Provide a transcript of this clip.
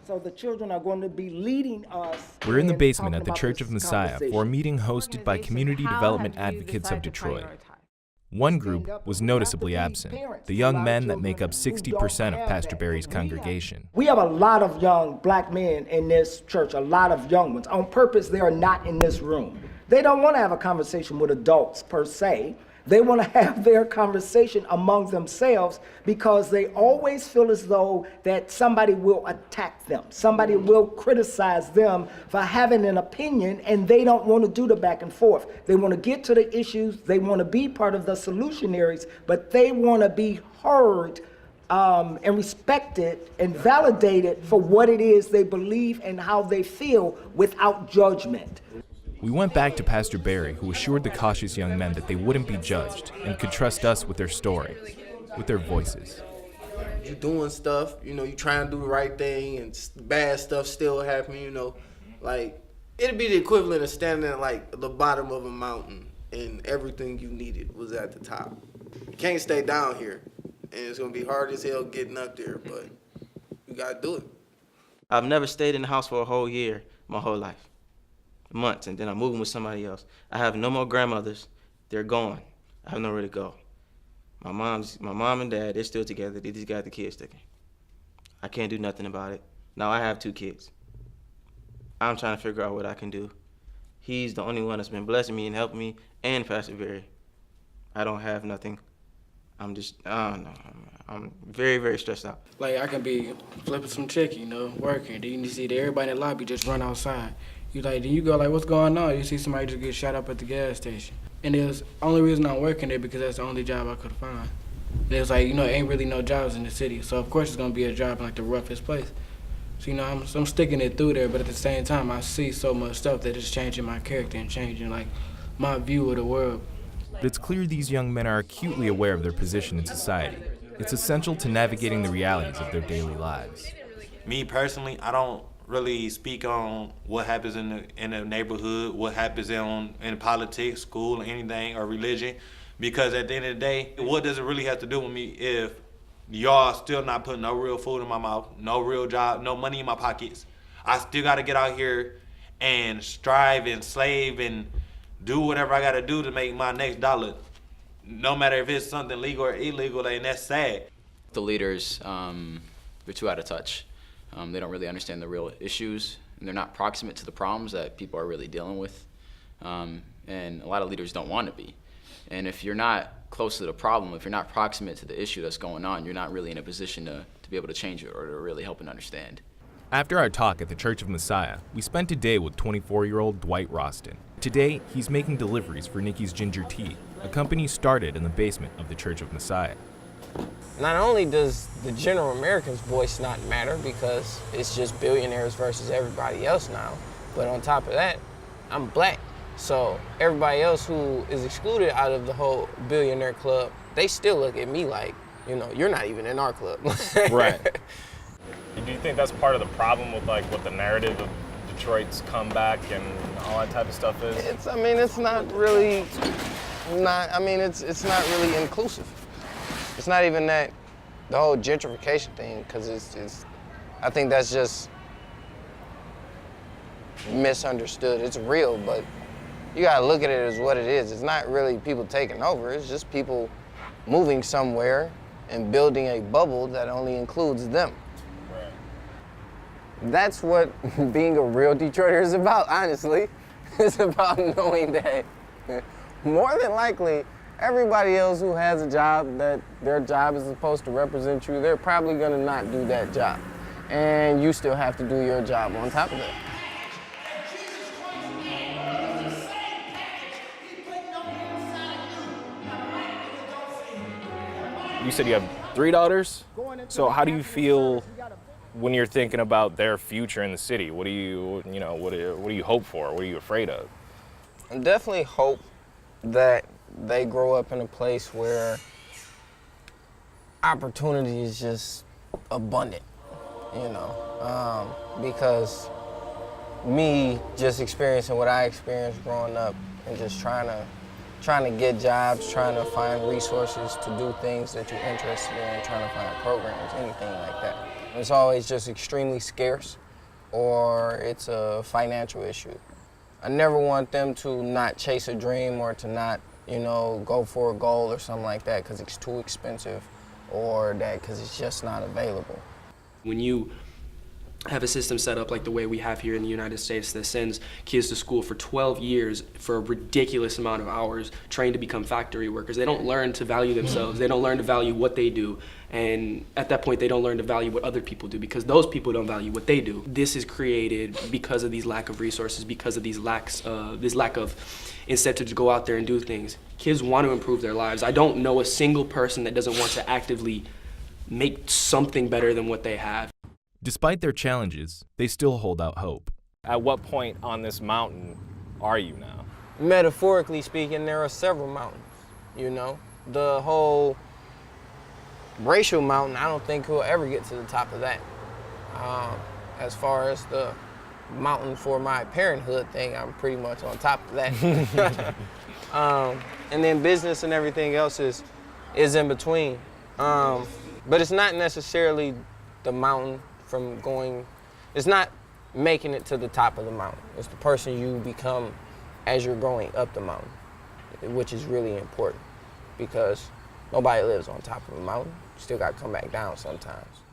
So the children are going to be leading us. We're in the basement at the Church of Messiah for a meeting hosted by community development advocates of Detroit. One group was noticeably absent, the young men that make up 60% of Pastor Barry's congregation. We have a lot of young black men in this church, a lot of young ones. On purpose, they are not in this room. They don't want to have a conversation with adults per se. They want to have their conversation among themselves because they always feel as though that somebody will attack them. Somebody will criticize them for having an opinion, and they don't want to do the back and forth. They want to get to the issues. They want to be part of the solutionaries, but they want to be heard and respected and validated for what it is they believe and how they feel without judgment. We went back to Pastor Barry, who assured the cautious young men that they wouldn't be judged and could trust us with their story, with their voices. You doing stuff, you trying to do the right thing, and bad stuff still happening, Like, it'd be the equivalent of standing at, like, the bottom of a mountain, and everything you needed was at the top. You can't stay down here, and it's going to be hard as hell getting up there, but you got to do it. I've never stayed in the house for a whole year, my whole life. Months, and then I'm moving with somebody else. I have no more grandmothers. They're gone. I have nowhere to go. My mom and dad, they're still together. They just got the kids sticking. I can't do nothing about it. Now I have 2 kids. I'm trying to figure out what I can do. He's the only one that's been blessing me and helping me, and Pastor Barry. I don't have nothing. I'm just, I don't know. I'm very, very stressed out. Like, I can be flipping some chicken, working. Then you see that everybody in the lobby just run outside. Then you go like, what's going on? You see somebody just get shot up at the gas station. And it was the only reason I'm working there because that's the only job I could find. And it was like, ain't really no jobs in the city. So of course it's gonna be a job in like the roughest place. So I'm sticking it through there, but at the same time I see so much stuff that it's changing my character and changing like my view of the world. But it's clear these young men are acutely aware of their position in society. It's essential to navigating the realities of their daily lives. Me personally, I don't really speak on what happens in the neighborhood, what happens in politics, school, anything, or religion, because at the end of the day, what does it really have to do with me if y'all still not putting no real food in my mouth, no real job, no money in my pockets? I still got to get out here and strive and slave and do whatever I got to do to make my next dollar, no matter if it's something legal or illegal, and that's sad. The leaders, they're too out of touch. They don't really understand the real issues, and they're not proximate to the problems that people are really dealing with. And a lot of leaders don't want to be. And if you're not close to the problem, if you're not proximate to the issue that's going on, you're not really in a position to be able to change it or to really help and understand. After our talk at the Church of Messiah, we spent a day with 24-year-old Dwight Roston. Today, he's making deliveries for Nikki's Ginger Tea, a company started in the basement of the Church of Messiah. Not only does the general American's voice not matter because it's just billionaires versus everybody else now, but on top of that, I'm black. So everybody else who is excluded out of the whole billionaire club, they still look at me like, you're not even in our club. Right. Do you think that's part of the problem with what the narrative of Detroit's comeback and all that type of stuff is? It's not really inclusive. It's not even that, the whole gentrification thing, because I think that's just misunderstood. It's real, but you gotta look at it as what it is. It's not really people taking over, it's just people moving somewhere and building a bubble that only includes them. Right. That's what being a real Detroiter is about, honestly. It's about knowing that more than likely, everybody else who has a job that their job is supposed to represent you, they're probably gonna not do that job. And you still have to do your job on top of that. You said you have 3 daughters? So how do you feel when you're thinking about their future in the city? What do you hope for? What are you afraid of? I definitely hope that they grow up in a place where opportunity is just abundant, because me just experiencing what I experienced growing up and just trying to get jobs, trying to find resources to do things that you're interested in, trying to find programs, anything like that. It's always just extremely scarce, or it's a financial issue. I never want them to not chase a dream or to not, go for a goal or something like that because it's too expensive or that because it's just not available. When you have a system set up like the way we have here in the United States that sends kids to school for 12 years for a ridiculous amount of hours trained to become factory workers, they don't learn to value themselves. They don't learn to value what they do. And at that point, they don't learn to value what other people do because those people don't value what they do. This is created because of these lack of resources, because of this lack of incentive to go out there and do things. Kids want to improve their lives. I don't know a single person that doesn't want to actively make something better than what they have. Despite their challenges, they still hold out hope. At what point on this mountain are you now? Metaphorically speaking, there are several mountains, The whole racial mountain, I don't think we'll ever get to the top of that. As far as the mountain for my parenthood thing, I'm pretty much on top of that. And then business and everything else is in between. But it's not necessarily the mountain it's not making it to the top of the mountain. It's the person you become as you're going up the mountain, which is really important because nobody lives on top of a mountain. You still got to come back down sometimes.